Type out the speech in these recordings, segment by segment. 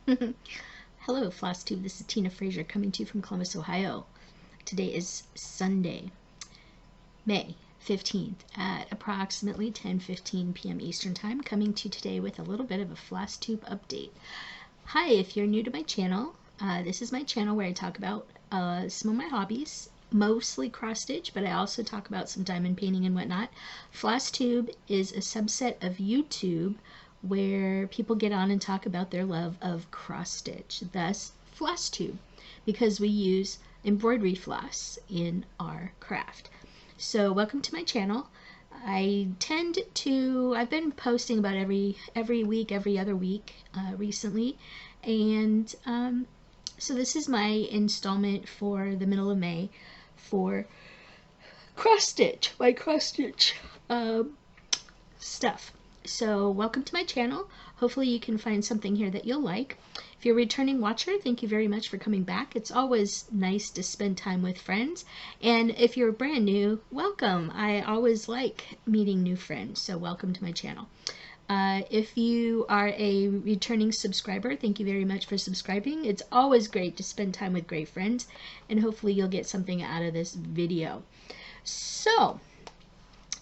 Hello, FlossTube. This is Tina Frazier coming to you from Columbus, Ohio. Today is Sunday, May 15th at approximately 10:15 p.m. Eastern Time, coming to you today with a little bit of a FlossTube update. Hi, if you're new to my channel, this is my channel where I talk about some of my hobbies, mostly cross stitch, but I also talk about some diamond painting and whatnot. FlossTube is a subset of YouTube where people get on and talk about their love of cross stitch, thus FlossTube, because we use embroidery floss in our craft. So welcome to my channel. I've been posting about every week, every other week recently, and so this is my installment for the middle of May for cross stitch, my cross stitch stuff. So welcome to my channel. Hopefully you can find something here that you'll like. If you're a returning watcher, thank you very much for coming back. It's always nice to spend time with friends. And if you're brand new, welcome. I always like meeting new friends, so welcome to my channel. If you are a returning subscriber, thank you very much for subscribing. It's always great to spend time with great friends, and hopefully you'll get something out of this video. So,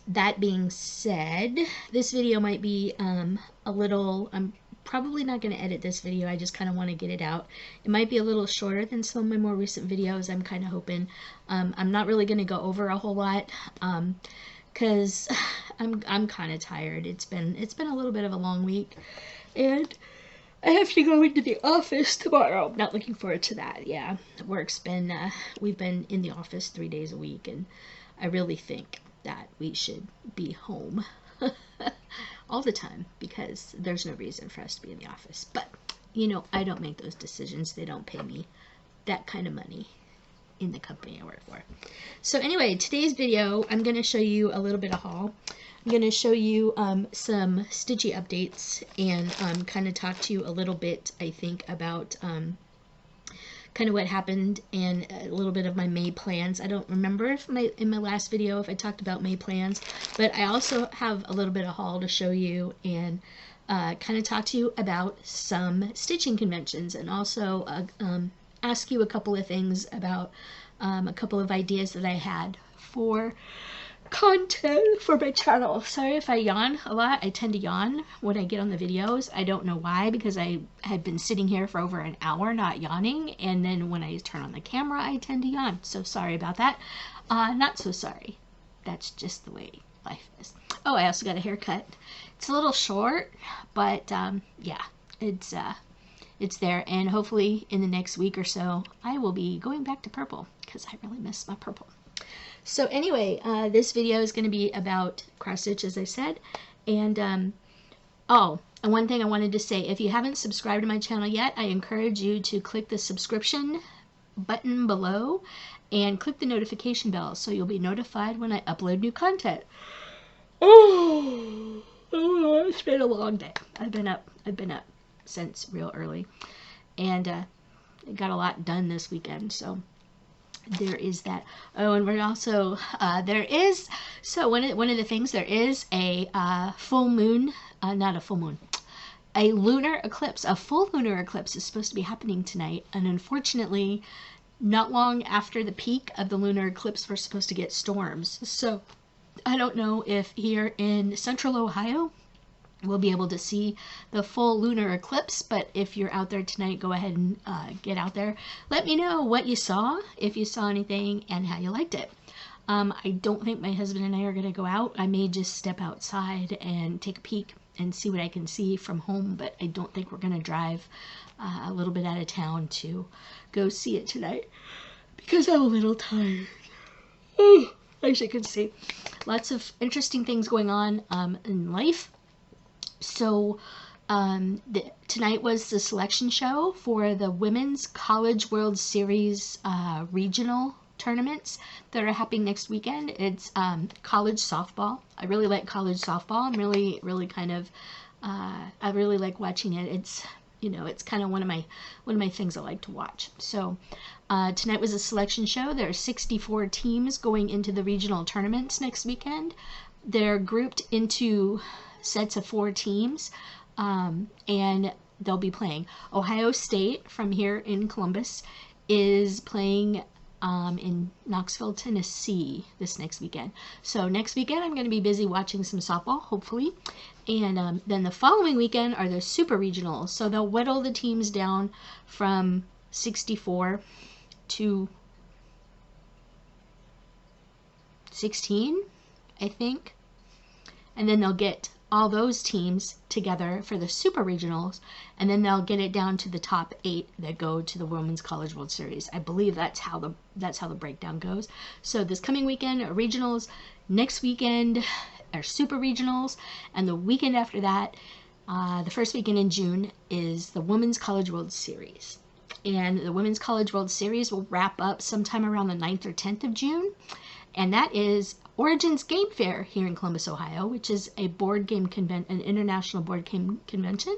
that being said, this video might be a little, I'm probably not going to edit this video, I just kind of want to get it out. It might be a little shorter than some of my more recent videos, I'm kind of hoping. I'm not really going to go over a whole lot, because I'm kind of tired. It's been a little bit of a long week, and I have to go into the office tomorrow. I'm not looking forward to that. Yeah, work's been, we've been in the office 3 days a week, and I really think that we should be home all the time because there's no reason for us to be in the office. But, you know, I don't make those decisions. They don't pay me that kind of money in the company I work for. So anyway, today's video, I'm going to show you a little bit of haul. I'm going to show you some Stitchy updates and kind of talk to you a little bit, I think, about kind of what happened and a little bit of my May plans. I don't remember if in my last video if I talked about May plans, but I also have a little bit of haul to show you and kind of talk to you about some stitching conventions, and also ask you a couple of things about a couple of ideas that I had for content for my channel. Sorry if I yawn a lot. I tend to yawn when I get on the videos. I don't know why, because I had been sitting here for over an hour not yawning, and then when I turn on the camera I tend to yawn. So sorry about that. Not so sorry. That's just the way life is. Oh, I also got a haircut. It's a little short, but yeah, it's there, and hopefully in the next week or so I will be going back to purple because I really miss my purple. So anyway, this video is going to be about cross stitch, as I said, and oh, and one thing I wanted to say, if you haven't subscribed to my channel yet, I encourage you to click the subscription button below and click the notification bell so you'll be notified when I upload new content. Oh, it's been a long day. I've been up since real early, and I got a lot done this weekend, so there is that. Oh, and we're also there is, so one of the things, there is a full moon, not a full moon, a lunar eclipse. A full lunar eclipse is supposed to be happening tonight, and unfortunately not long after the peak of the lunar eclipse we're supposed to get storms. So I don't know if here in central Ohio we'll be able to see the full lunar eclipse, but if you're out there tonight, go ahead and get out there. Let me know what you saw, if you saw anything, and how you liked it. I don't think my husband and I are going to go out. I may just step outside and take a peek and see what I can see from home, but I don't think we're going to drive a little bit out of town to go see it tonight because I'm a little tired. As you can see, lots of interesting things going on in life. So tonight was the selection show for the Women's College World Series regional tournaments that are happening next weekend. It's college softball. I really like college softball. I'm really kind of I really like watching it. It's, you know, it's kind of one of my things I like to watch. So tonight was a selection show. There are 64 teams going into the regional tournaments next weekend. They're grouped into sets of 4 teams, and they'll be playing. Ohio State from here in Columbus is playing in Knoxville, Tennessee this next weekend. So next weekend I'm going to be busy watching some softball, hopefully. And then the following weekend are the super regionals. So they'll whittle the teams down from 64 to 16, I think. And then they'll get all those teams together for the super regionals, and then they'll get it down to the top 8 that go to the Women's College World Series. I believe that's how the breakdown goes. So this coming weekend are regionals, next weekend are super regionals, and the weekend after that, the first weekend in June, is the Women's College World Series. And the Women's College World Series will wrap up sometime around the 9th or 10th of June, and that is Origins Game Fair here in Columbus, Ohio, which is a board game an international board game convention.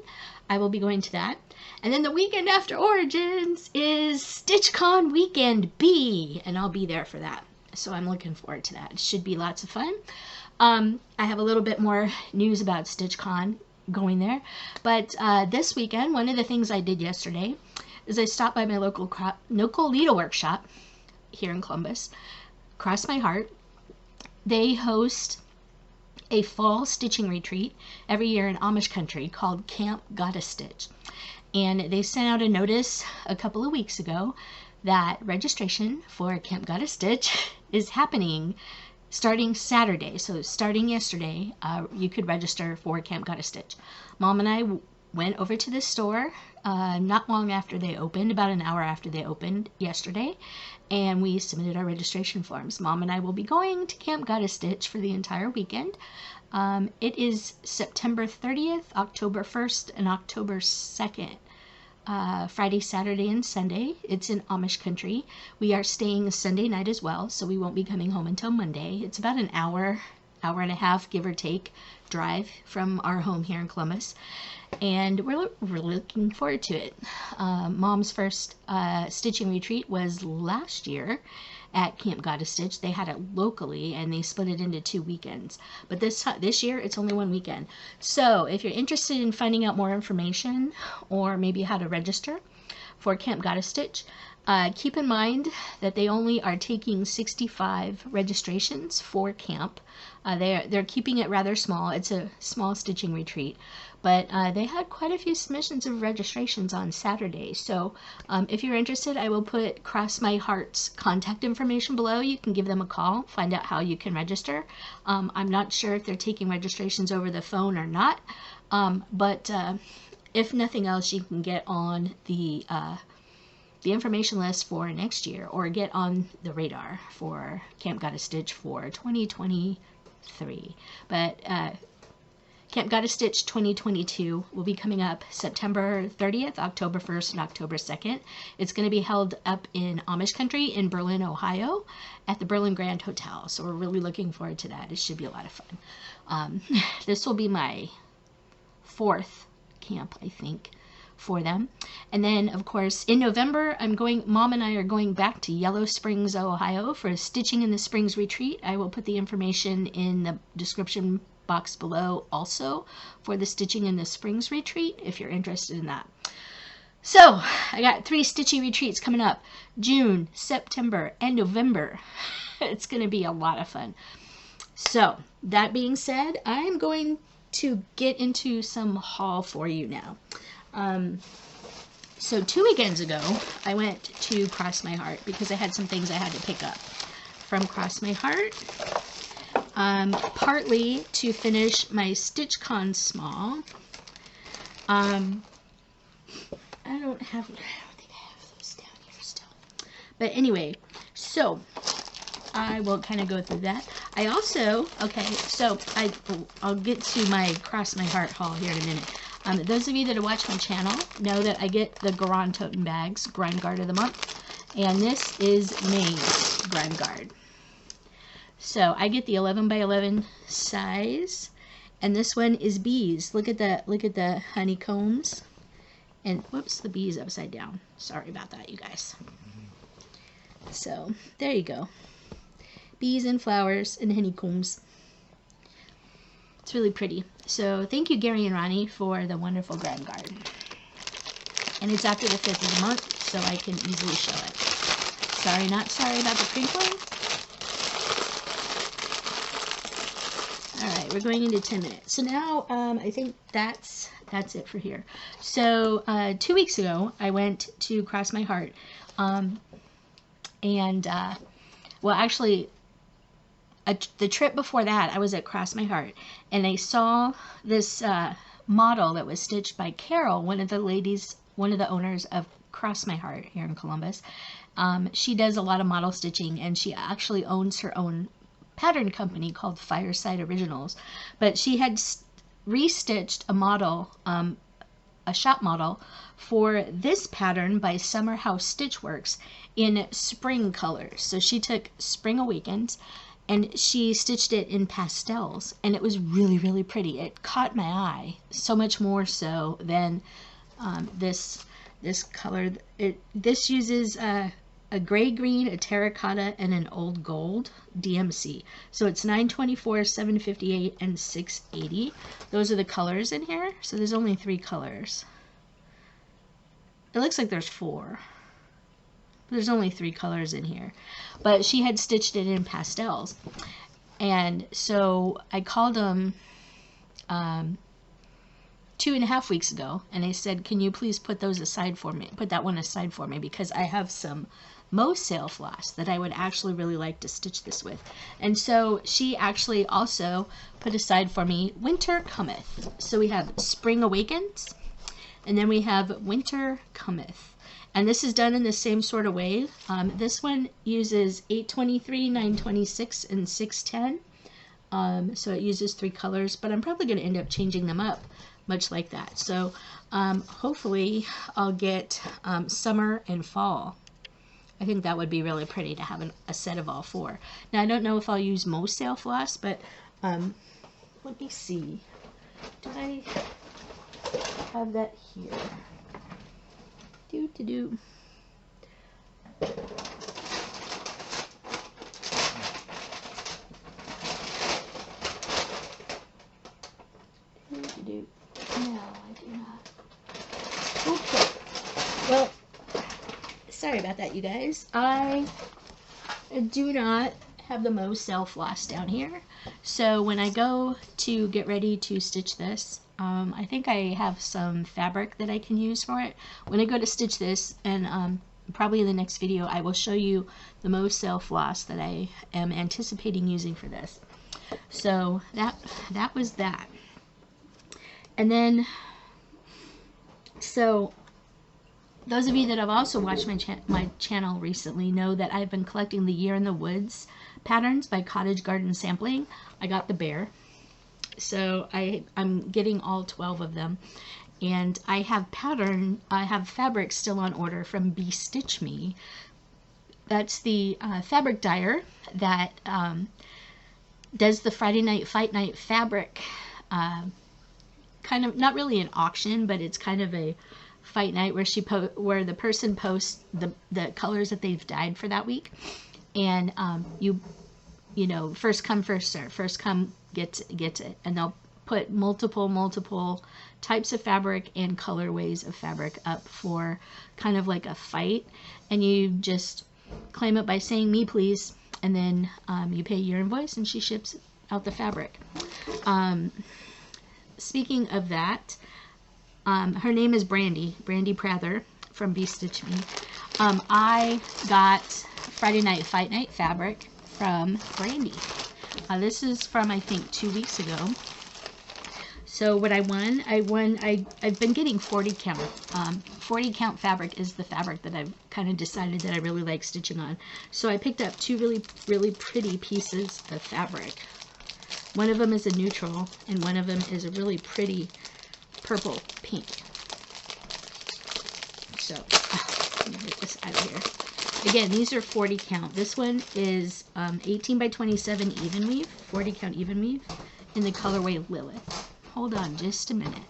I will be going to that. And then the weekend after Origins is StitchCon Weekend B, and I'll be there for that. So I'm looking forward to that. It should be lots of fun. I have a little bit more news about StitchCon going there. But this weekend, one of the things I did yesterday is I stopped by my local needlework shop here in Columbus, Cross My Heart. They host a fall stitching retreat every year in Amish country called Camp Gotta Stitch. And they sent out a notice a couple of weeks ago that registration for Camp Gotta Stitch is happening starting Saturday. So starting yesterday, you could register for Camp Gotta Stitch. Mom and I went over to the store not long after they opened, about an hour after they opened yesterday, and we submitted our registration forms. Mom and I will be going to Camp Gotta Stitch for the entire weekend. It is September 30th, October 1st, and October 2nd. Friday, Saturday, and Sunday. It's in Amish country. We are staying Sunday night as well, so we won't be coming home until Monday. It's about an hour and a half, give or take, drive from our home here in Columbus, and we're looking forward to it. Mom's first stitching retreat was last year at Camp Gotta Stitch. They had it locally, and they split it into 2 weekends. But this year, it's only 1 weekend. So if you're interested in finding out more information, or maybe how to register for Camp Gotta Stitch, keep in mind that they only are taking 65 registrations for camp. They're keeping it rather small. It's a small stitching retreat, but they had quite a few submissions of registrations on Saturday. So if you're interested, I will put Cross My Heart's contact information below. You can give them a call, find out how you can register. I'm not sure if they're taking registrations over the phone or not, but if nothing else, you can get on the information list for next year, or get on the radar for Camp Gotta Stitch for 2023. But Camp Gotta Stitch 2022 will be coming up September 30th, October 1st, and October 2nd. It's going to be held up in Amish country in Berlin, Ohio, at the Berlin Grand Hotel. So we're really looking forward to that. It should be a lot of fun. This will be my 4th camp, I think, for them. And then, of course, in November, Mom and I are going back to Yellow Springs, Ohio for a Stitching in the Springs retreat. I will put the information in the description box below also for the Stitching in the Springs retreat if you're interested in that. So I got 3 Stitchy retreats coming up: June, September, and November. It's going to be a lot of fun. So that being said, I'm going to get into some haul for you now. So 2 weekends ago, I went to Cross My Heart because I had some things I had to pick up from Cross My Heart. Partly to finish my StitchCon small. I don't think I have those down here still. But anyway, so I will kind of go through that. I also, so I'll get to my Cross My Heart haul here in a minute. Those of you that have watched my channel know that I get the GaRon Tottenbags Grind Guard of the month, and this is May's Grind Guard. So I get the 11 by 11 size, and this one is bees. Look at the honeycombs, and whoops, the bees upside down. Sorry about that, you guys. So there you go, bees and flowers and honeycombs. It's really pretty. So thank you, Gary and Ronnie, for the wonderful Grind Guard. And it's after the 5th of the month, so I can easily show it. Sorry, not sorry about the crinkling. Alright, we're going into 10 minutes. So now, I think that's it for here. So, 2 weeks ago, I went to Cross My Heart. Well, actually, the trip before that, I was at Cross My Heart, and I saw this model that was stitched by Carol, one of the owners of Cross My Heart here in Columbus. She does a lot of model stitching, and she actually owns her own pattern company called Fireside Originals. But she had restitched a model, a shop model, for this pattern by Summer House Stitchworks in spring colors. So she took Spring Awakens and she stitched it in pastels, and it was really, really pretty. It caught my eye, so much more so than this color. This uses a gray green, a terracotta, and an old gold DMC. So it's 924, 758, and 680. Those are the colors in here. So there's only 3 colors. It looks like there's 4. There's only 3 colors in here. But she had stitched it in pastels. And so I called them 2.5 weeks ago, and I said, can you please put those aside for me? Put that one aside for me, because I have some Mo sale floss that I would actually really like to stitch this with. And so she actually also put aside for me Winter Cometh. So we have Spring Awakens, and then we have Winter Cometh. And this is done in the same sort of way. This one uses 823, 926, and 610. So it uses 3 colors, but I'm probably going to end up changing them up much like that. So hopefully I'll get summer and fall. I think that would be really pretty to have a set of all 4. Now I don't know if I'll use Mo sale floss, but let me see. Do I have that here? Do. No, I do not. Okay. Well, sorry about that, you guys. I do not have the Mo sale floss down here. So when I go to get ready to stitch this, I think I have some fabric that I can use for it. When I go to stitch this, and probably in the next video, I will show you the Mo sale floss that I am anticipating using for this. So that was that. And then, so those of you that have also watched my channel recently know that I've been collecting the Year in the Woods patterns by Cottage Garden Sampling. I got the bear. So I'm getting all 12 of them. And I have fabric still on order from Be Stitch Me. That's the fabric dyer that does the Friday Night Fight Night fabric, kind of, not really an auction, but it's kind of a fight night where the person posts the colors that they've dyed for that week, and you know, first come first serve, first come gets it, and they'll put multiple types of fabric and colorways of fabric up for kind of like a fight, and you just claim it by saying "me please," and then you pay your invoice and she ships out the fabric. Speaking of that, her name is Brandy Prather from Be Stitch Me. I got Friday Night Fight Night fabric from Brandy. This is from, I think, 2 weeks ago. So what I've been getting 40 count. 40 count fabric is the fabric that I've kind of decided that I really like stitching on. So I picked up 2 really pretty pieces of fabric. One of them is a neutral, and one of them is a really pretty purple pink. So, let me get this out of here. Again, these are 40 count. This one is 18 by 27 even weave, 40 count even weave, in the colorway Lilith. Hold on just a minute.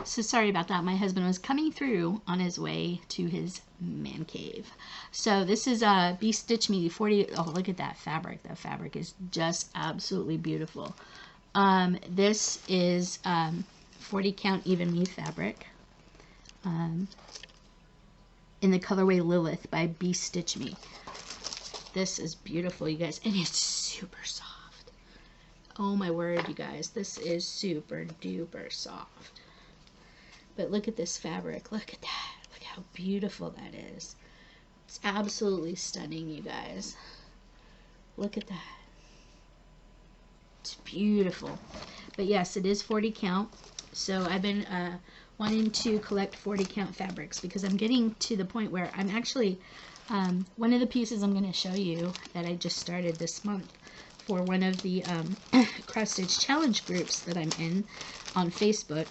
So sorry about that. My husband was coming through on his way to his man cave. So this is Be Stitch Me 40. Oh, look at that fabric. That fabric is just absolutely beautiful. This is 40 count even weave fabric. in the colorway Lilith by Be Stitch Me. This is beautiful, you guys, and it's super soft. Oh my word, you guys, this is super duper soft. But look at this fabric, look at that, look how beautiful that is. It's absolutely stunning, you guys. Look at that. It's beautiful. But yes, it is 40 count. So I've been wanting to collect 40 count fabrics because I'm getting to the point where I'm actually, one of the pieces I'm going to show you that I just started this month for one of the cross stitch challenge groups that I'm in on Facebook.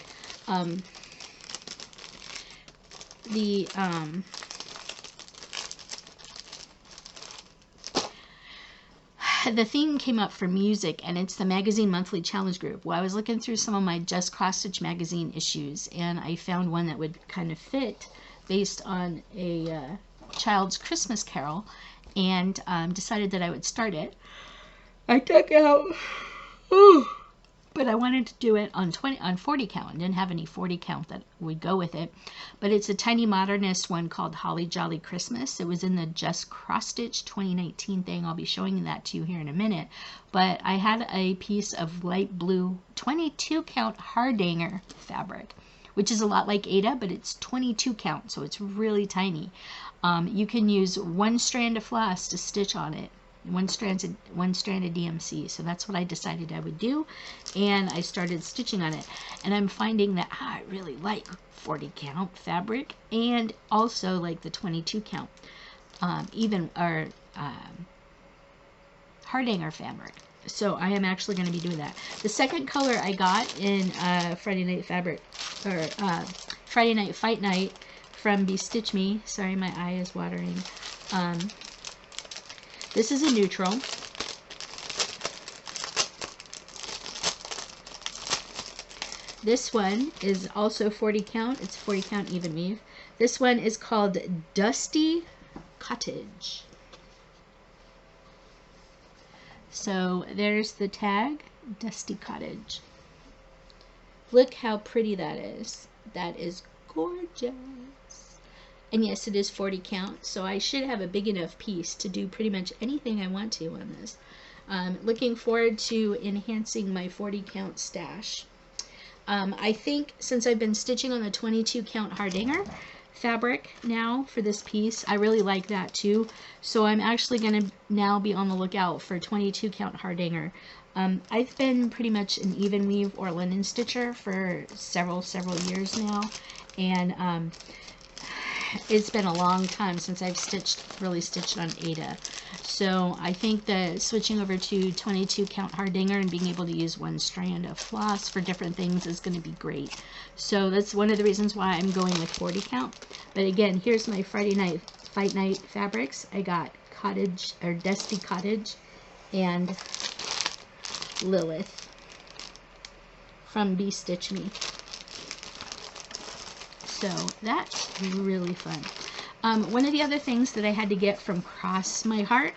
The theme came up for music, and it's the magazine monthly challenge group. Well, I was looking through some of my Just Cross Stitch magazine issues, and I found one that would kind of fit based on a child's Christmas carol, and decided that I would start it. I took out, but I wanted to do it on 40 count. I didn't have any 40 count that would go with it, but it's a tiny modernist one called Holly Jolly Christmas. It was in the Just Cross Stitch 2019 thing. I'll be showing that to you here in a minute. But I had a piece of light blue 22 count Hardanger fabric, which is a lot like Ada, but it's 22 count, so it's really tiny. You can use one strand of floss to stitch on it. One strand of DMC. So that's what I decided I would do, and I started stitching on it, and I'm finding that I really like 40 count fabric and also like the 22 count Hardanger fabric. So I am actually going to be doing that. The second color I got in Friday Night Fabric, or Friday Night Fight Night from Be Stitch Me. Sorry, my eye is watering. This is a neutral. This one is also 40 count. It's 40 count even weave. This one is called Dusty Cottage. So there's the tag, Dusty Cottage. Look how pretty that is. That is gorgeous. And yes, it is 40 count, so I should have a big enough piece to do pretty much anything I want to on this. Looking forward to enhancing my 40 count stash. I think since I've been stitching on the 22 count Hardanger fabric now for this piece, I really like that too. So I'm actually going to now be on the lookout for 22 count Hardanger. I've been pretty much an even weave or linen stitcher for several years now, and it's been a long time since I've really stitched on Ada. So I think that switching over to 22 count Hardanger and being able to use one strand of floss for different things is going to be great. So that's one of the reasons why I'm going with 40 count. But again, here's my Friday Night Fight Night fabrics. I got Cottage, or Dusty Cottage, and Lilith from Be Stitch Me. So that's really fun. One of the other things that I had to get from Cross My Heart,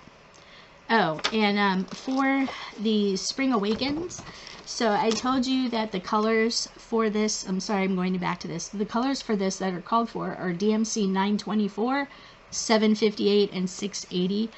for the Spring Awakens, so I told you that the colors for this, I'm sorry, I'm going back to this, the colors for this that are called for are DMC 924, 758, and 680.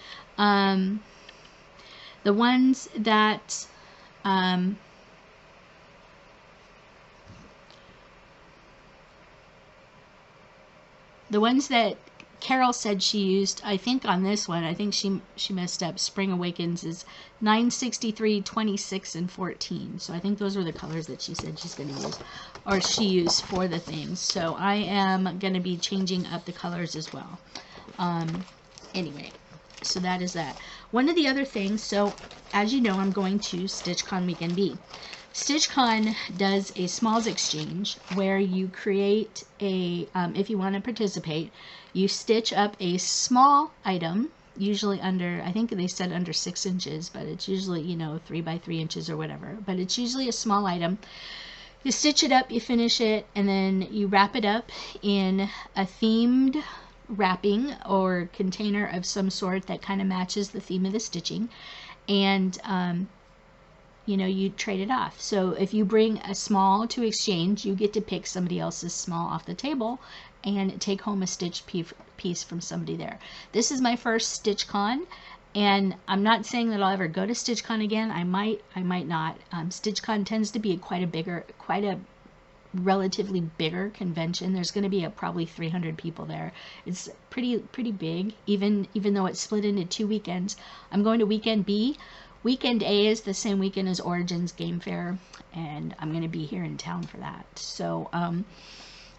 The ones that Carol said she used, I think on this one, I think she messed up, Spring Awakens is 963, 26, and 14. So I think those were the colors that she said she's going to use, or she used for the themes. So I am going to be changing up the colors as well. Anyway, so that is that. One of the other things, so as you know, I'm going to StitchCon Weekend B. StitchCon does a smalls exchange where you create a, if you want to participate, you stitch up a small item, usually under, I think they said under 6 inches, but it's usually, you know, 3 by 3 inches or whatever, but it's usually a small item. You stitch it up, you finish it, and then you wrap it up in a themed wrapping or container of some sort that kind of matches the theme of the stitching. And you know, you trade it off. So if you bring a small to exchange, you get to pick somebody else's small off the table and take home a stitch piece from somebody there. This is my first StitchCon, and I'm not saying that I'll ever go to StitchCon again. I might not. StitchCon tends to be quite a relatively bigger convention. There's going to be probably 300 people there. It's pretty big, even though it's split into 2 weekends. I'm going to weekend B. Weekend A is the same weekend as Origins Game Fair, and I'm going to be here in town for that. So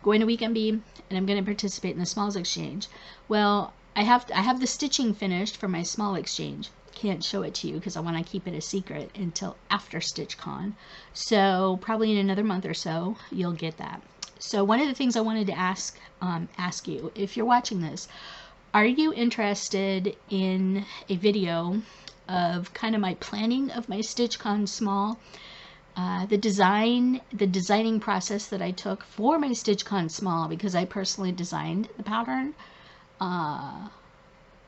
going to weekend B, and I'm going to participate in the smalls exchange. Well, I have the stitching finished for my small exchange. Can't show it to you because I want to keep it a secret until after StitchCon. So probably in another month or so, you'll get that. So one of the things I wanted to ask you, if you're watching this, are you interested in a video of kind of my planning of my StitchCon small, the designing process that I took for my StitchCon small, because I personally designed the pattern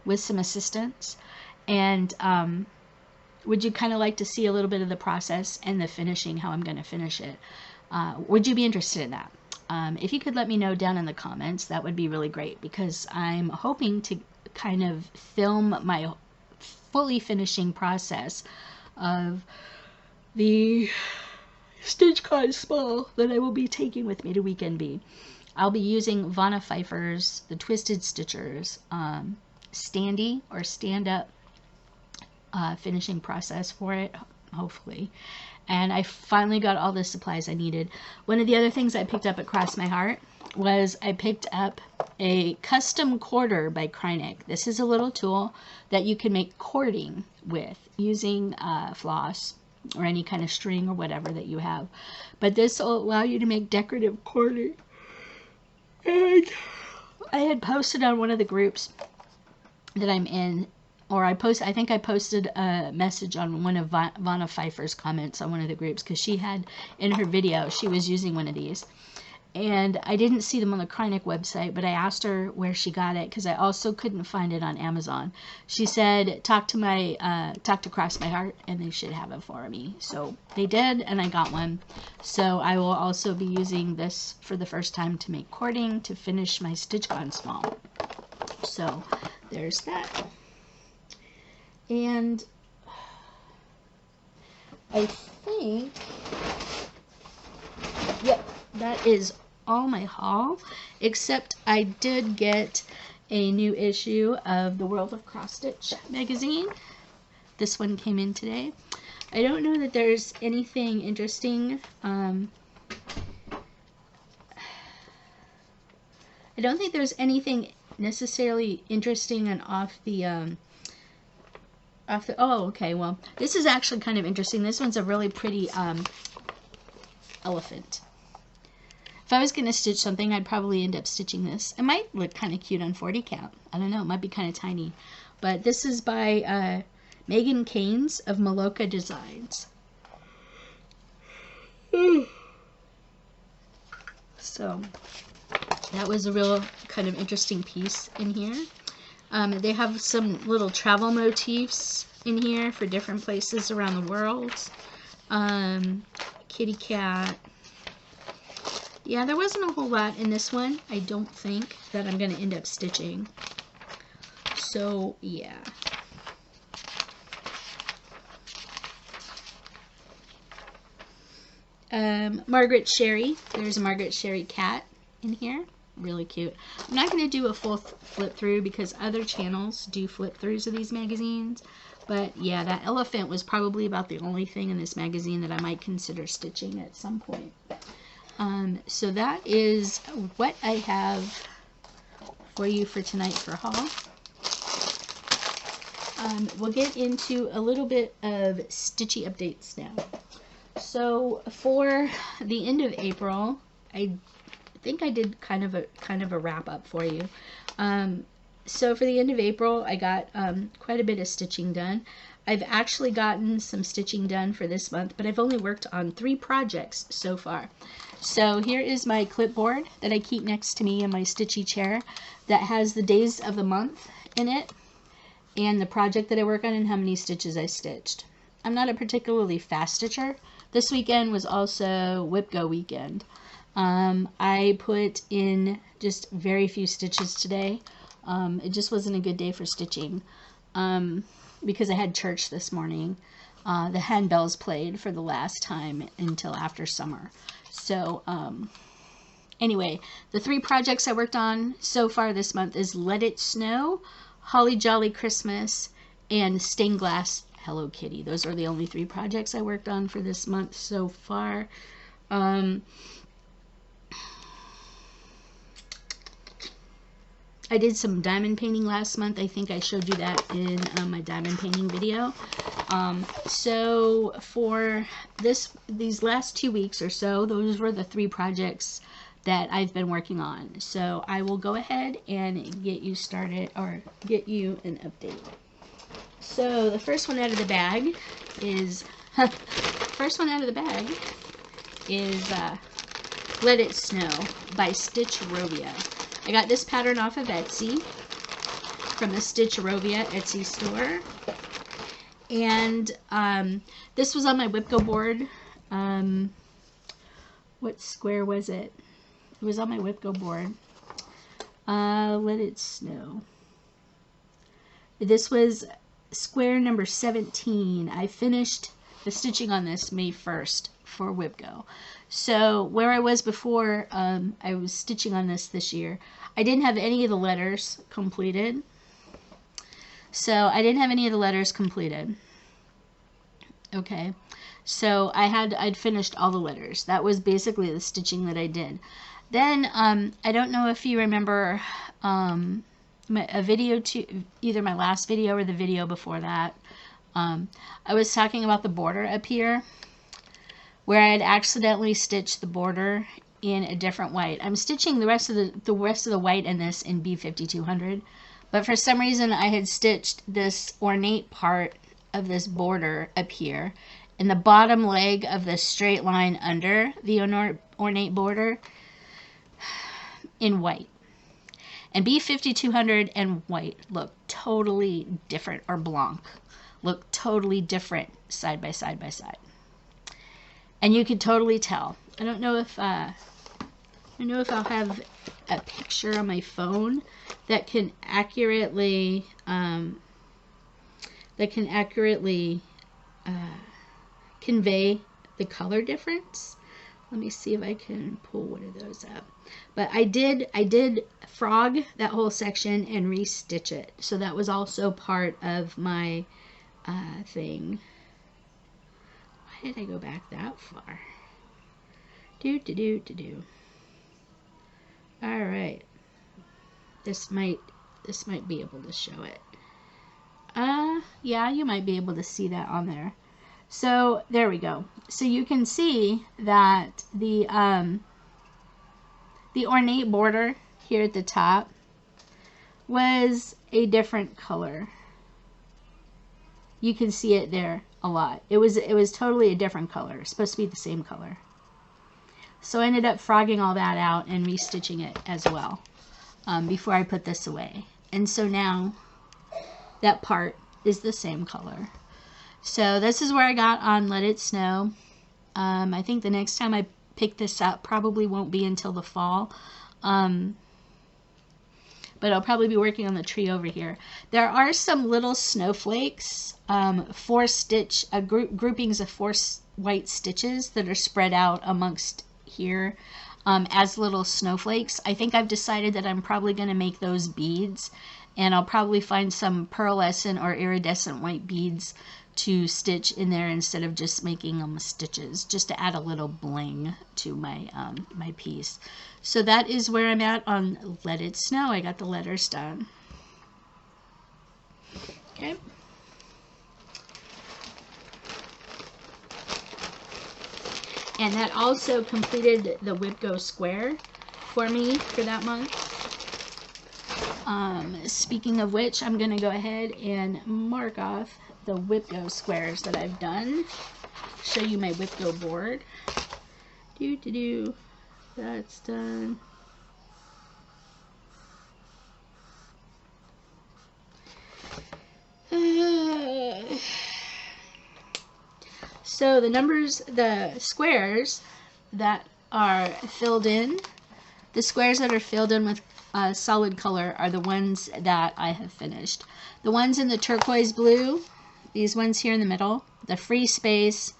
with some assistance. And would you kind of like to see a little bit of the process and the finishing, how I'm going to finish it? Would you be interested in that? If you could let me know down in the comments, that would be really great, because I'm hoping to kind of film my fully finishing process of the StitchCon small that I will be taking with me to weekend B. I'll be using Vanna Pfeiffer's The Twisted Stitchers standy or stand-up finishing process for it, hopefully. And I finally got all the supplies I needed. One of the other things I picked up at Cross My Heart was I picked up a custom quarter by Krynic. This is a little tool that you can make cording with using floss or any kind of string or whatever that you have. But this will allow you to make decorative cording. And I had posted on one of the groups that I'm in, or I think I posted a message on one of Vanna Pfeiffer's comments on one of the groups, because she had in her video, she was using one of these. And I didn't see them on the Krynic website, but I asked her where she got it, because I also couldn't find it on Amazon. She said, talk to Cross My Heart, and they should have it for me. So they did, and I got one. So I will also be using this for the first time to make cording to finish my StitchCon small. So there's that. And I think, yep, that is all my haul, except I did get a new issue of the World of Cross Stitch magazine. This one came in today. I don't know that there's anything interesting. I don't think there's anything necessarily interesting and off the oh, okay, well, this is actually kind of interesting. This one's a really pretty elephant. If I was going to stitch something, I'd probably end up stitching this. It might look kind of cute on 40 count. I don't know, it might be kind of tiny. But this is by Megan Keynes of Maloka Designs. So that was a real kind of interesting piece in here. They have some little travel motifs in here for different places around the world. Kitty cat. Yeah, there wasn't a whole lot in this one, I don't think, that I'm going to end up stitching. So, yeah. Margaret Sherry. There's a Margaret Sherry cat in here. Really cute. I'm not going to do a full flip through because other channels do flip throughs of these magazines. But yeah, that elephant was probably about the only thing in this magazine that I might consider stitching at some point. So that is what I have for you for tonight for haul. We'll get into a little bit of Stitchy updates now. So for the end of April, I think I did kind of a wrap up for you. So for the end of April, I got quite a bit of stitching done. I've actually gotten some stitching done for this month, but I've only worked on 3 projects so far. So here is my clipboard that I keep next to me in my Stitchy chair that has the days of the month in it and the project that I work on and how many stitches I stitched. not a particularly fast stitcher. This weekend was also WIPGO weekend. I put in just very few stitches today. It just wasn't a good day for stitching because I had church this morning. The handbells played for the last time until after summer. So anyway, the 3 projects I worked on so far this month is Let It Snow, Holly Jolly Christmas, and Stained Glass Hello Kitty. Those are the only 3 projects I worked on for this month so far. I did some diamond painting last month. I think I showed you that in my diamond painting video. So for these last 2 weeks or so, those were the 3 projects that I've been working on. So I will go ahead and get you started, or get you an update. So the first one out of the bag is Let It Snow by Stitchery. I got this pattern off of Etsy, from the Stitchery Etsy store. And this was on my WIPGO board. What square was it? It was on my WIPGO board. Let It Snow. This was square number 17. I finished the stitching on this May 1st for WIPGO. So where I was before, I was stitching on this year. I didn't have any of the letters completed. Okay, so I'd finished all the letters. That was basically the stitching that I did. Then I don't know if you remember a video either my last video or the video before that. I was talking about the border up here, where I had accidentally stitched the border in a different white. I'm stitching the rest of the white in this in B5200, but for some reason I had stitched this ornate part of this border up here in the bottom leg of the straight line under the ornate border in white. And B5200 and white look totally different, or blanc look totally different side by side by side. And you can totally tell. I don't know if I'll have a picture on my phone that can accurately convey the color difference. Let me see if I can pull one of those up. But I did frog that whole section and re-stitch it. So that was also part of my thing. Why did I go back that far? All right. This might be able to show it. Yeah, you might be able to see that on there. So there we go. So you can see that the ornate border here at the top was a different color. You can see it there a lot. It was totally a different color. It's supposed to be the same color. So I ended up frogging all that out and restitching it as well before I put this away. And so now that part is the same color. So this is where I got on Let It Snow. I think the next time I pick this up probably won't be until the fall. But I'll probably be working on the tree over here. There are some little snowflakes, groupings of 4 white stitches that are spread out amongst here as little snowflakes. I think I've decided that I'm probably going to make those beads, and I'll probably find some pearlescent or iridescent white beads to stitch in there instead of just making them stitches, just to add a little bling to my my piece. So that is where I'm at on Let It Snow. I got the letters done. Okay. And that also completed the WIPGO square for me for that month. Speaking of which, I'm going to go ahead and mark off the WIPGO squares that I've done. Show you my WIPGO board. That's done. So the squares that are filled in, the squares that are filled in with solid color are the ones that I have finished. The ones in the turquoise blue, these ones here in the middle, the Free Space,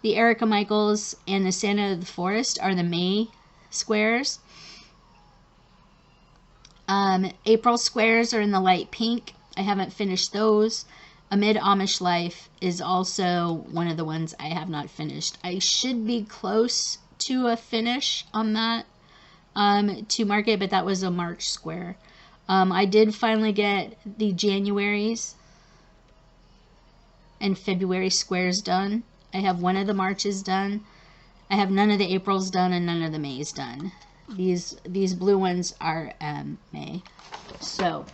the Erica Michaels, and the Santa of the Forest are the May squares. April squares are in the light pink. I haven't finished those. Amid Amish Life is also one of the ones I have not finished. I should be close to a finish on that to market, but that was a March square. I did finally get the Januaries and February squares done. I have one of the Marches done. I have none of the Aprils done and none of the Mays done. These blue ones are May. So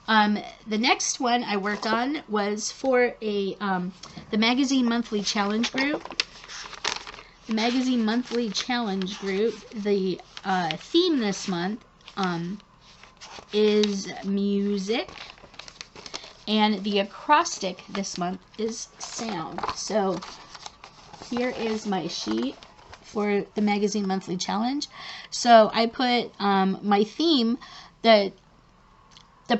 the next one I worked on was for the Magazine Monthly Challenge group. The Magazine Monthly Challenge group, the theme this month is music, and the acrostic this month is sound. So here is my sheet for the Magazine Monthly Challenge. So I put my theme, the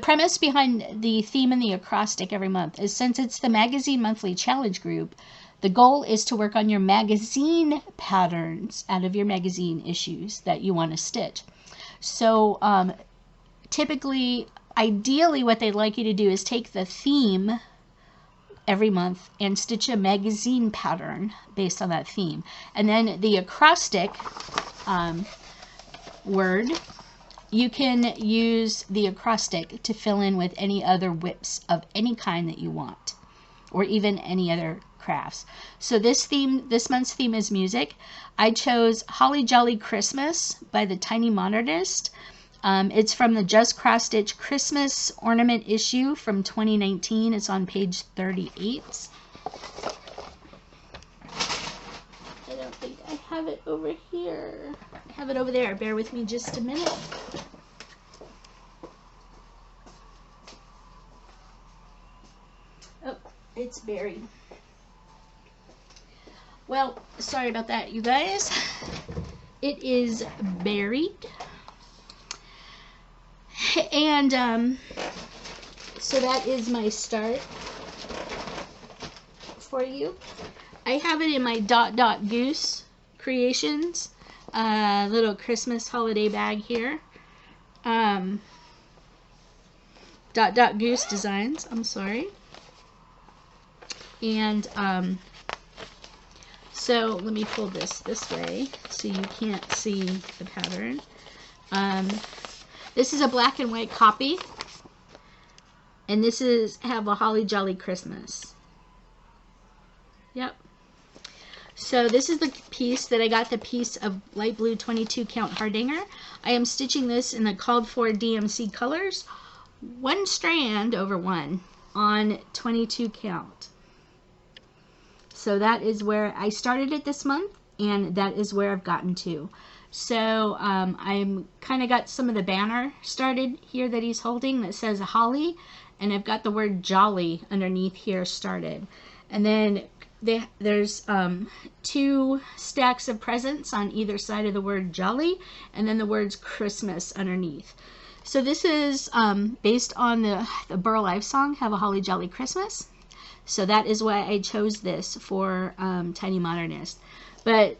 premise behind the theme and the acrostic every month is, since it's the Magazine Monthly Challenge group, the goal is to work on your magazine patterns out of your magazine issues that you want to stitch. So typically, ideally, what they'd like you to do is take the theme every month and stitch a magazine pattern based on that theme. And then the acrostic word, you can use the acrostic to fill in with any other WIPs of any kind that you want, or even any other crafts. So this month's theme is music. I chose Holly Jolly Christmas by the Tiny Modernist. It's from the Just Cross Stitch Christmas Ornament issue from 2019. It's on page 38. I don't think I have it over here. I have it over there. Bear with me just a minute. Oh, it's buried. Well, sorry about that, you guys. It is buried. And so that is my start for you. I have it in my Goose Creations little Christmas holiday bag here. Goose Designs, I'm sorry. And so let me pull this way so you can't see the pattern. This is a black and white copy, and this is have a Holly Jolly Christmas. Yep. So this is the piece that I got, the piece of light blue 22 count Hardanger. I am stitching this in the called for DMC colors, 1 strand over 1 on 22 count. So that is where I started it this month, and that is where I've gotten to. So I'm kind of got some of the banner started here that he's holding that says Holly, and I've got the word jolly underneath here started. And then there's 2 stacks of presents on either side of the word jolly, and then the words Christmas underneath. So this is based on the Burl Ives song, Have a Holly Jolly Christmas. So that is why I chose this for Tiny Modernist. But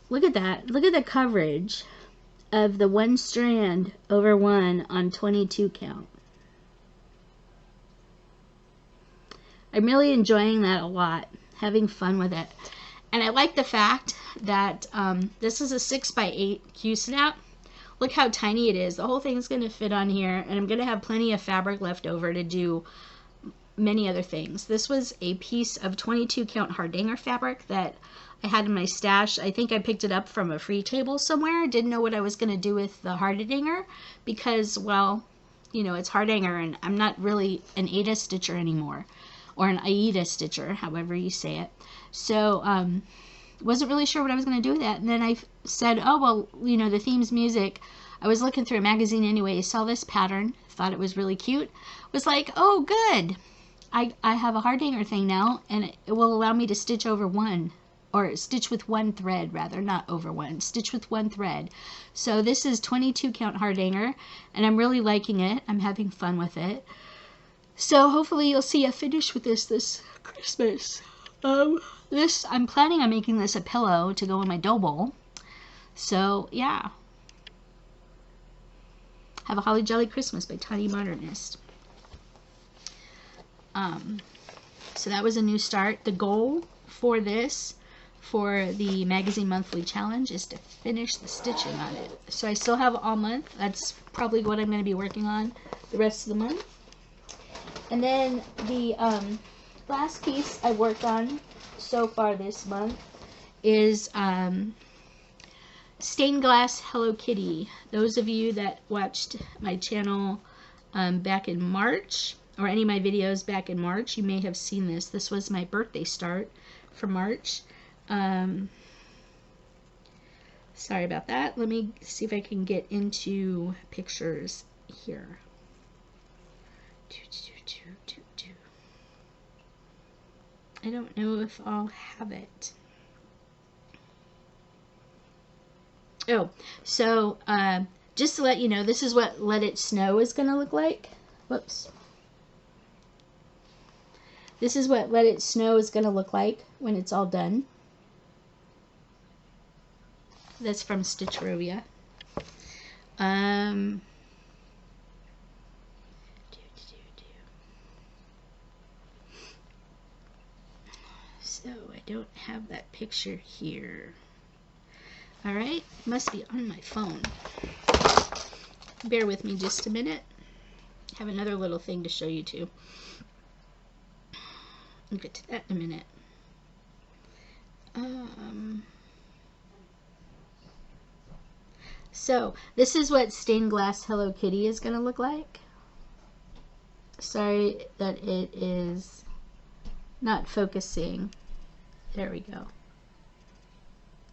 look at that. Look at the coverage of the 1 strand over 1 on 22 count. I'm really enjoying that a lot, having fun with it. And I like the fact that this is a 6x8 Q-snap. Look how tiny it is. The whole thing's going to fit on here, and I'm going to have plenty of fabric left over to do many other things. This was a piece of 22 count Hardanger fabric that I had in my stash. I think I picked it up from a free table somewhere. Didn't know what I was going to do with the Hardanger because, well, you know, it's Hardanger, and I'm not really an Ada stitcher anymore, or an Aida stitcher, however you say it. So wasn't really sure what I was going to do with that. And then I said, oh, well, you know, the theme's music. I was looking through a magazine anyway, saw this pattern, thought it was really cute. Was like, oh, good. I have a hardanger thing now, and it will allow me to stitch over one, or stitch with one thread rather, not over one, stitch with one thread. So this is 22 count hardanger, and I'm really liking it. I'm having fun with it. So hopefully you'll see a finish with this Christmas. I'm planning on making this a pillow to go in my dough bowl. So yeah. Have a Holly Jolly Christmas by Tiny Modernist. So that was a new start. The goal for this, for the magazine monthly challenge, is to finish the stitching on it. So I still have all month. That's probably what I'm going to be working on the rest of the month. And then the last piece I worked on so far this month is stained glass Hello Kitty. Those of you that watched my channel back in March, or any of my videos back in March, you may have seen this. This was my birthday start for March. Sorry about that. Let me see if I can get into pictures here. I don't know if I'll have it. Oh, so just to let you know, this is what Let It Snow is going to look like. Whoops. This is what Let It Snow is going to look like when it's all done. That's from Stitchery. So I don't have that picture here. Alright, must be on my phone. Bear with me just a minute. I have another little thing to show you too. I'll get to that in a minute. So this is what stained glass Hello Kitty is going to look like. Sorry that it is not focusing. There we go.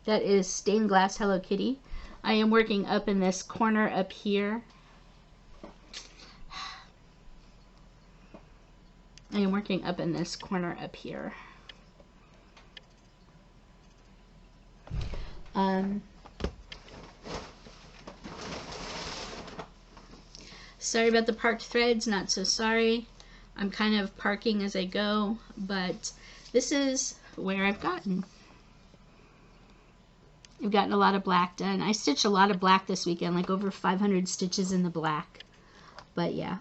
That is stained glass Hello Kitty. I am working up in this corner up here. I am working up in this corner up here. Sorry about the parked threads, not so sorry. I'm kind of parking as I go, but this is where I've gotten. I've gotten a lot of black done. I stitched a lot of black this weekend, like over 500 stitches in the black. But yeah.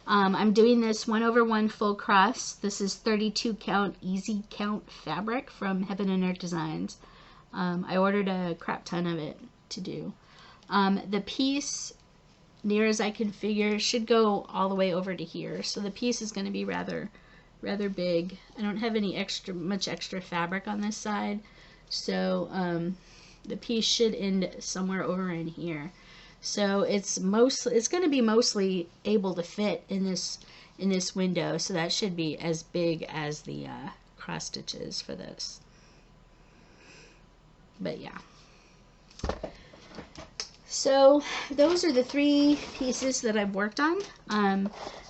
I'm doing this 1/1 full cross. This is 32 count easy count fabric from Heaven and Earth Designs. I ordered a crap ton of it to do. The piece, near as I can figure, should go all the way over to here. So the piece is going to be rather big. I don't have any much extra fabric on this side, so the piece should end somewhere over in here. So it's going to be mostly able to fit in this window, so that should be as big as the cross stitches for this. But yeah. So those are the 3 pieces that I've worked on.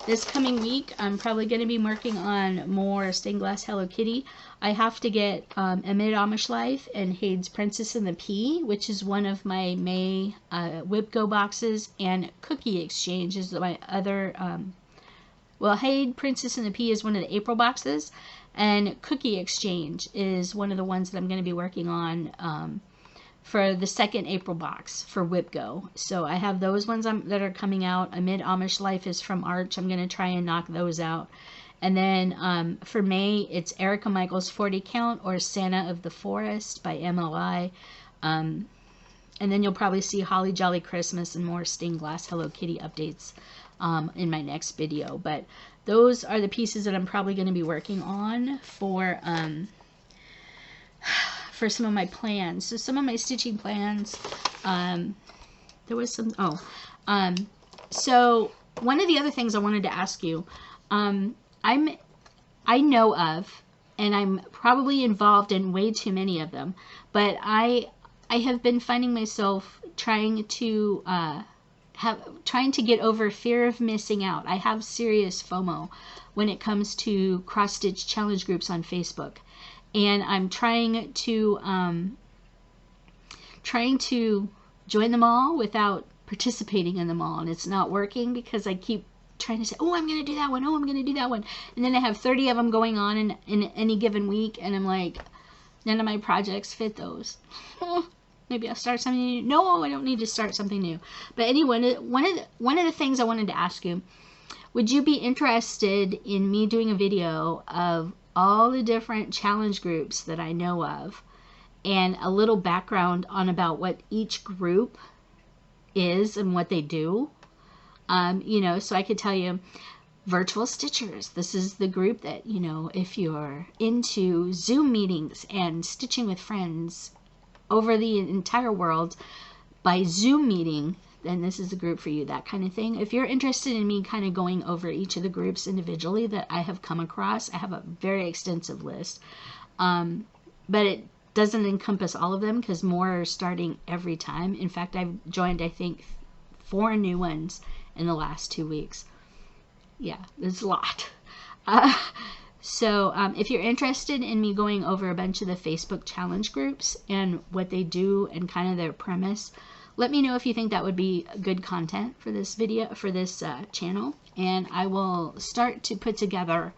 This coming week, I'm probably going to be working on more stained glass Hello Kitty. I have to get Amid Amish Life and Hade's Princess and the Pea, which is one of my May WIPGO boxes, and Cookie Exchange is my other. Well, Hade, Princess and the Pea is one of the April boxes, and Cookie Exchange is one of the ones that I'm going to be working on for the second April box for WIPGO. So I have those ones that are coming out. Amid Amish Life is from Arch. I'm going to try and knock those out. And then for May, it's Erica Michaels 40 Count or Santa of the Forest by MLI. And then you'll probably see Holly Jolly Christmas and more stained glass Hello Kitty updates in my next video. But those are the pieces that I'm probably going to be working on for some of my plans. So some of my stitching plans, there was some, so one of the other things I wanted to ask you, I know of, and I'm probably involved in way too many of them, but I have been finding myself trying to trying to get over fear of missing out. I have serious FOMO when it comes to cross stitch challenge groups on Facebook, and I'm trying to join them all without participating in them all, and it's not working because I keep trying to say, oh, I'm going to do that one, oh, I'm going to do that one, and then I have 30 of them going on in any given week, and I'm like, none of my projects fit those. Maybe I'll start something new. No, I don't need to start something new. But anyway, one of the things I wanted to ask you, would you be interested in me doing a video of all the different challenge groups that I know of, and a little background on about what each group is and what they do? You know, so I could tell you, Virtual Stitchers, this is the group that, you know, if you're into Zoom meetings and stitching with friends over the entire world by Zoom meeting, then this is a group for you, that kind of thing. If you're interested in me kind of going over each of the groups individually that I have come across, I have a very extensive list, but it doesn't encompass all of them because more are starting every time. In fact, I've joined, I think, 4 new ones in the last 2 weeks. Yeah, there's a lot. So if you're interested in me going over a bunch of the Facebook challenge groups and what they do and kind of their premise, let me know if you think that would be good content for this video, for this channel, and I will start to put together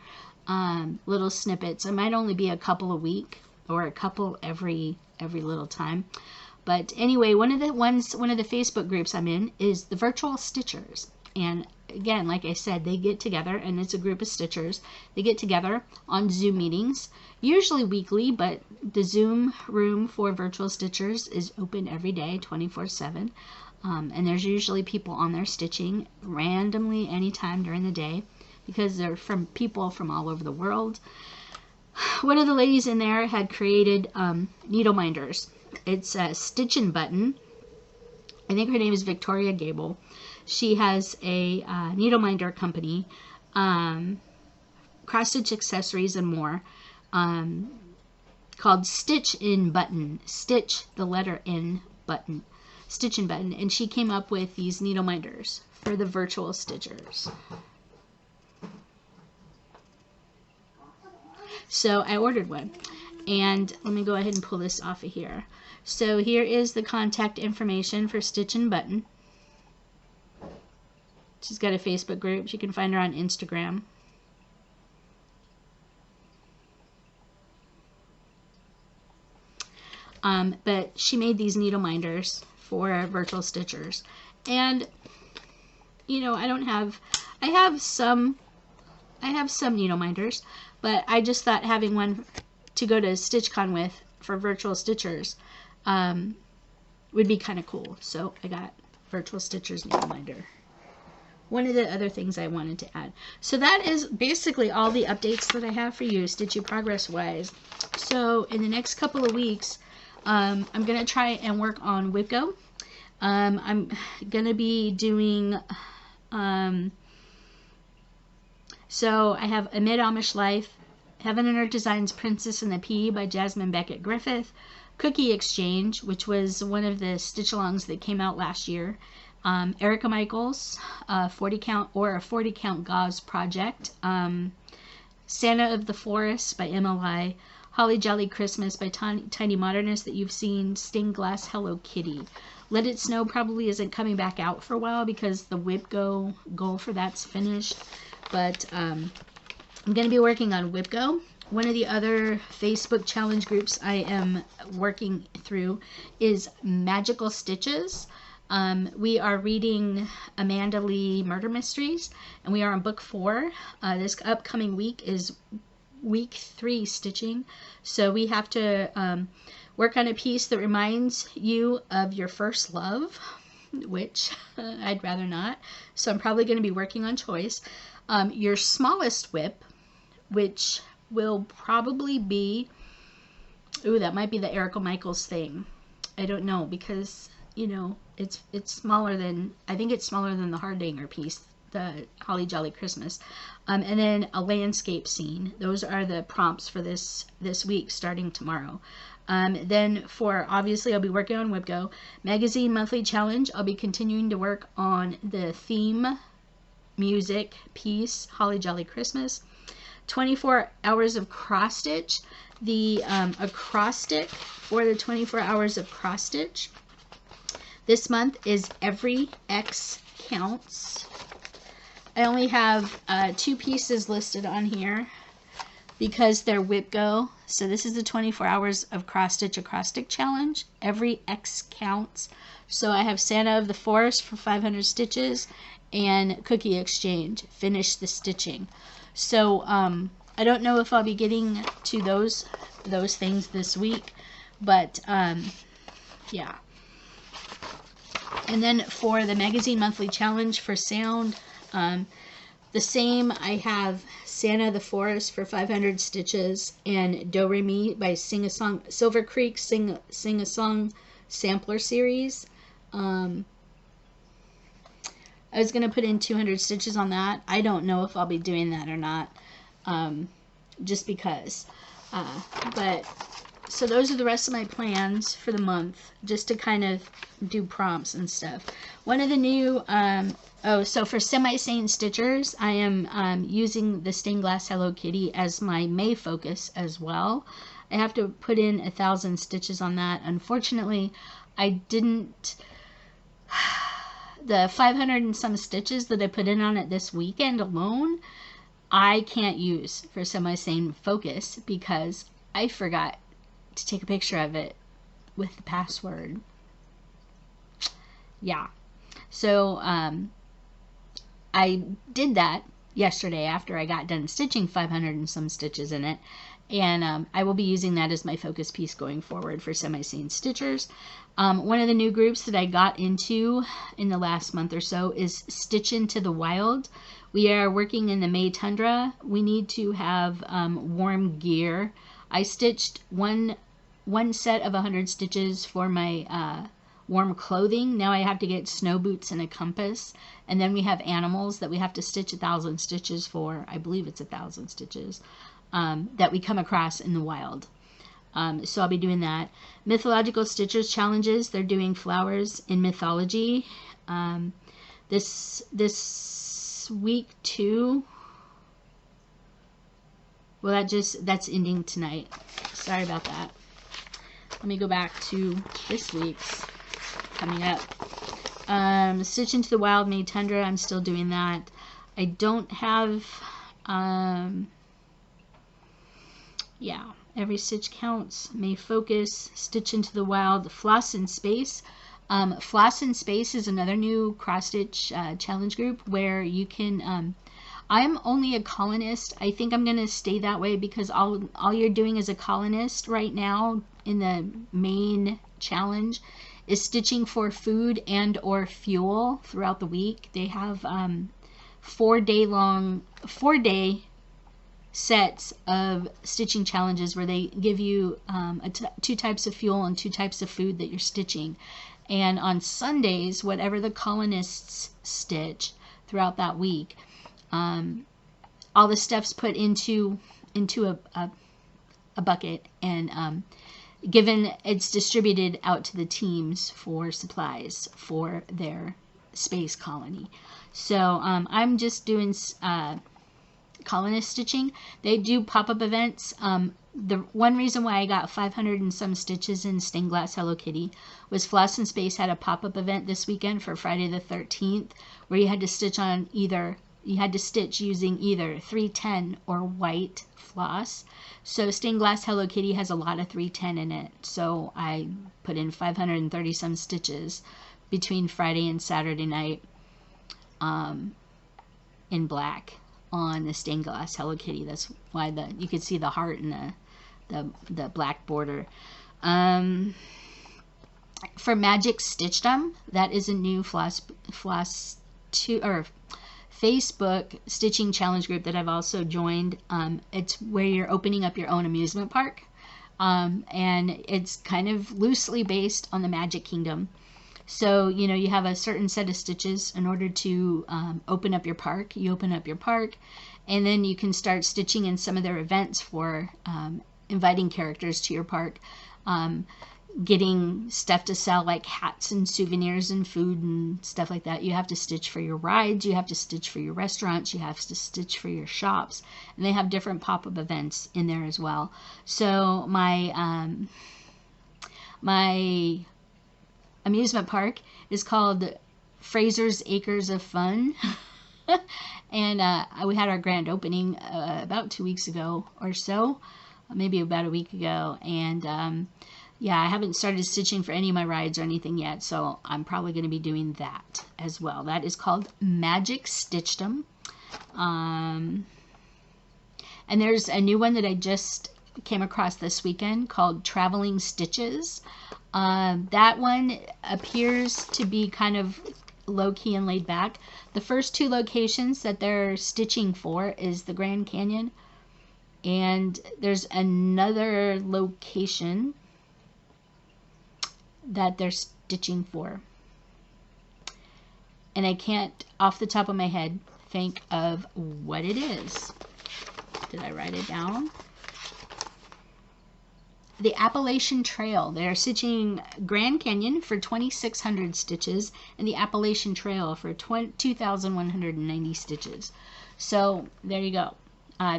little snippets. It might only be a couple a week or a couple every little time. But anyway, one of the Facebook groups I'm in is the Virtual Stitchers. And again, like I said, they get together, and it's a group of stitchers. They get together on Zoom meetings, usually weekly, but the Zoom room for Virtual Stitchers is open every day, 24/7. And there's usually people on there stitching randomly anytime during the day because they're from people from all over the world. One of the ladies in there had created needle minders. It's a Stitchen button. I think her name is Victoria Gable. She has a needle minder company, cross stitch accessories and more, called Stitch In Button. Stitch, the letter N, button. Stitchen button. And she came up with these needle minders for the Virtual Stitchers. So I ordered one. And let me go ahead and pull this off of here. So here is the contact information for Stitchen Button. She's got a Facebook group. You can find her on Instagram. But she made these needle minders for Virtual Stitchers. And, you know, I have some needle minders, but I just thought having one to go to StitchCon with for Virtual Stitchers would be kind of cool. So I got Virtual Stitchers needle minder. One of the other things I wanted to add. So that is basically all the updates that I have for you, Stitchy Progress wise. So in the next couple of weeks, I'm going to try and work on WIPGO. I'm going to be doing, so I have A Mid-Amish Life, Heaven and Earth Designs Princess and the Pea by Jasmine Beckett Griffith, Cookie Exchange, which was one of the stitch-alongs that came out last year, Erica Michaels, 40 count or a 40 count gauze project, Santa of the Forest by MLI, Holly Jolly Christmas by Tiny Modernist that you've seen, Stained Glass Hello Kitty. Let It Snow probably isn't coming back out for a while because the WIPGO goal for that's finished, but I'm going to be working on WIPGO. One of the other Facebook challenge groups I am working through is Magical Stitches. We are reading Amanda Lee Murder Mysteries, and we are on book 4. This upcoming week is week 3 stitching, so we have to work on a piece that reminds you of your first love, which I'd rather not, so I'm probably going to be working on choice. Your smallest whip, which will probably be, ooh, that might be the Erica Michaels thing. I don't know, because, you know, it's smaller than, I think it's smaller than the Hardanger piece the Holly Jolly Christmas. And then a landscape scene. Those are the prompts for this week starting tomorrow. Then for, obviously, I'll be working on WIPGO. Magazine Monthly Challenge, I'll be continuing to work on the theme music piece, Holly Jolly Christmas. 24 hours of cross stitch. The acrostic for the 24 hours of cross stitch this month is Every X Counts. I only have 2 pieces listed on here because they're WIPGO. So this is the 24 hours of cross stitch acrostic challenge. Every X counts. So I have Santa of the Forest for 500 stitches and Cookie Exchange, Finish the Stitching. So I don't know if I'll be getting to those things this week, but yeah. And then for the Magazine Monthly Challenge for sound, the same. I have Santa the Forest for 500 stitches and Do Re Mi by Sing a Song, Silver Creek Sing a Song Sampler Series. I was going to put in 200 stitches on that. I don't know if I'll be doing that or not, just because. But so those are the rest of my plans for the month, just to kind of do prompts and stuff. One of the new, so for Semi-Sane Stitchers, I am using the Stained Glass Hello Kitty as my May focus as well. I have to put in 1,000 stitches on that. Unfortunately, I didn't... The 500 and some stitches that I put in on it this weekend alone, I can't use for Semi-Sane Focus because I forgot to take a picture of it with the password. Yeah. So I did that yesterday after I got done stitching 500 and some stitches in it. And I will be using that as my focus piece going forward for Semi-Sane Stitchers. One of the new groups that I got into in the last month or so is Stitch Into the Wild. We are working in the May tundra. We need to have warm gear. I stitched one set of 100 stitches for my warm clothing. Now I have to get snow boots and a compass. And then we have animals that we have to stitch 1,000 stitches for. I believe it's 1,000 stitches. That we come across in the wild. So I'll be doing that. Mythological Stitchers Challenges. They're doing flowers in mythology. This week too. Well, that's ending tonight. Sorry about that. Let me go back to this week's coming up. Stitch Into the Wild, May Tundra. I'm still doing that. I don't have... yeah, Every Stitch Counts, May Focus, Stitch Into the Wild, Floss In Space. Floss In Space is another new cross-stitch challenge group where you can... I'm only a colonist. I think I'm going to stay that way because all you're doing as a colonist right now in the main challenge is stitching for food and or fuel throughout the week. They have 4-day sets of stitching challenges where they give you 2 types of fuel and 2 types of food that you're stitching. And on Sundays, whatever the colonists stitch throughout that week, all the stuff's put into a bucket and given, it's distributed out to the teams for supplies for their space colony. So I'm just doing colonist stitching. They do pop-up events. The one reason why I got 500 and some stitches in Stained Glass Hello Kitty was Floss In Space had a pop-up event this weekend for Friday the 13th where you had to stitch on stitch using either 310 or white floss. So Stained Glass Hello Kitty has a lot of 310 in it. So I put in 530 some stitches between Friday and Saturday night in black on the Stained Glass Hello Kitty. That's why you could see the heart and the black border. For Magic Stitchdom, that is a new Facebook stitching challenge group that I've also joined. It's where you're opening up your own amusement park, and it's kind of loosely based on the Magic Kingdom. So, you know, you have a certain set of stitches in order to open up your park. You open up your park, and then you can start stitching in some of their events for inviting characters to your park, getting stuff to sell like hats and souvenirs and food and stuff like that. You have to stitch for your rides, you have to stitch for your restaurants, you have to stitch for your shops, and they have different pop-up events in there as well. So my my amusement park is called Fraser's Acres of Fun. And we had our grand opening about 2 weeks ago or so, maybe about a week ago, and yeah, I haven't started stitching for any of my rides or anything yet, so I'm probably going to be doing that as well. That is called Magic Stitchdom. And there's a new one that I just came across this weekend called Traveling Stitches. That one appears to be kind of low-key and laid back. The first 2 locations that they're stitching for is the Grand Canyon, and there's another location that they're stitching for, and I can't off the top of my head think of what it is. Did I write it down? The Appalachian Trail. They're stitching Grand Canyon for 2,600 stitches and the Appalachian Trail for 2,190 stitches. So there you go.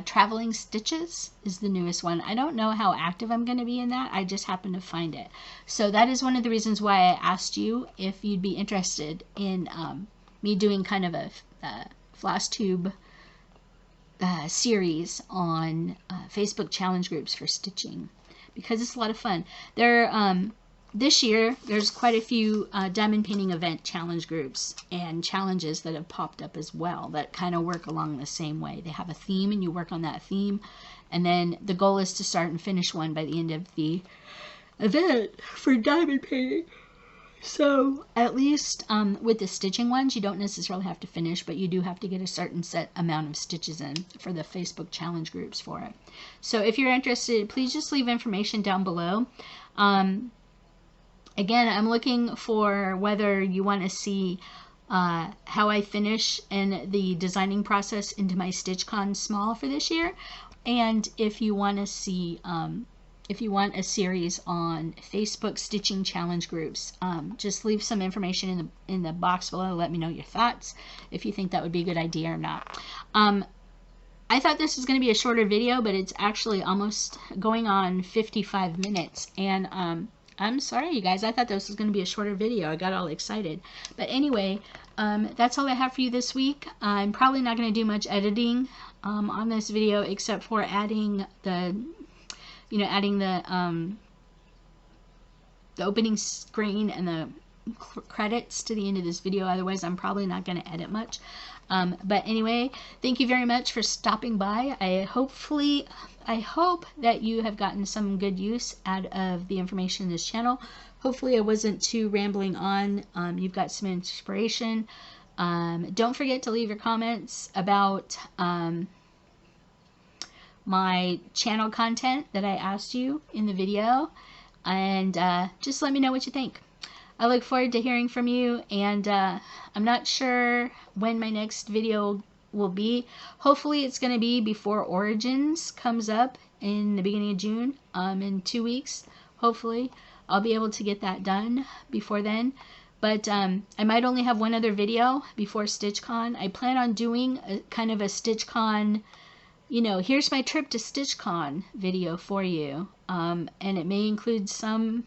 Traveling Stitches is the newest one. I don't know how active I'm going to be in that. I just happened to find it. So that is one of the reasons why I asked you if you'd be interested in me doing kind of a FlossTube series on Facebook challenge groups for stitching, because it's a lot of fun. This year, there's quite a few diamond painting event challenge groups and challenges that have popped up as well that kind of work along the same way. They have a theme and you work on that theme, and then the goal is to start and finish one by the end of the event for diamond painting. So at least with the stitching ones, you don't necessarily have to finish, but you do have to get a certain set amount of stitches in for the Facebook challenge groups for it. So if you're interested, please just leave information down below. Again, I'm looking for whether you want to see how I finish in the designing process into my StitchCon small for this year, and if you want to see, if you want a series on Facebook stitching challenge groups, just leave some information in the box below. Let me know your thoughts, if you think that would be a good idea or not. I thought this was going to be a shorter video, but it's actually almost going on 55 minutes, and I'm sorry, you guys. I thought this was going to be a shorter video. I got all excited. But anyway, that's all I have for you this week. I'm probably not going to do much editing on this video, except for adding the, the opening screen and the credits to the end of this video. Otherwise, I'm probably not going to edit much. But anyway, thank you very much for stopping by. I hope that you have gotten some good use out of the information in this channel. Hopefully I wasn't too rambling on. You've got some inspiration. Don't forget to leave your comments about my channel content that I asked you in the video, and just let me know what you think. I look forward to hearing from you, and I'm not sure when my next video will be. Hopefully it's going to be before Origins comes up in the beginning of June, in 2 weeks. Hopefully I'll be able to get that done before then, but I might only have one other video before StitchCon. I plan on doing a kind of a StitchCon, here's my trip to StitchCon video for you, and it may include some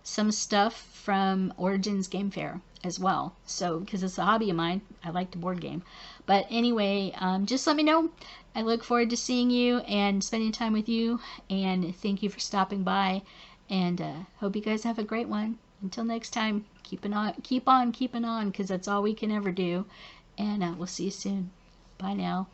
stuff from Origins Game Fair as well. So, because it's a hobby of mine, I like to board game. But anyway, just let me know. I look forward to seeing you and spending time with you. And thank you for stopping by. And hope you guys have a great one. Until next time, keep on keeping on, because that's all we can ever do. And we'll see you soon. Bye now.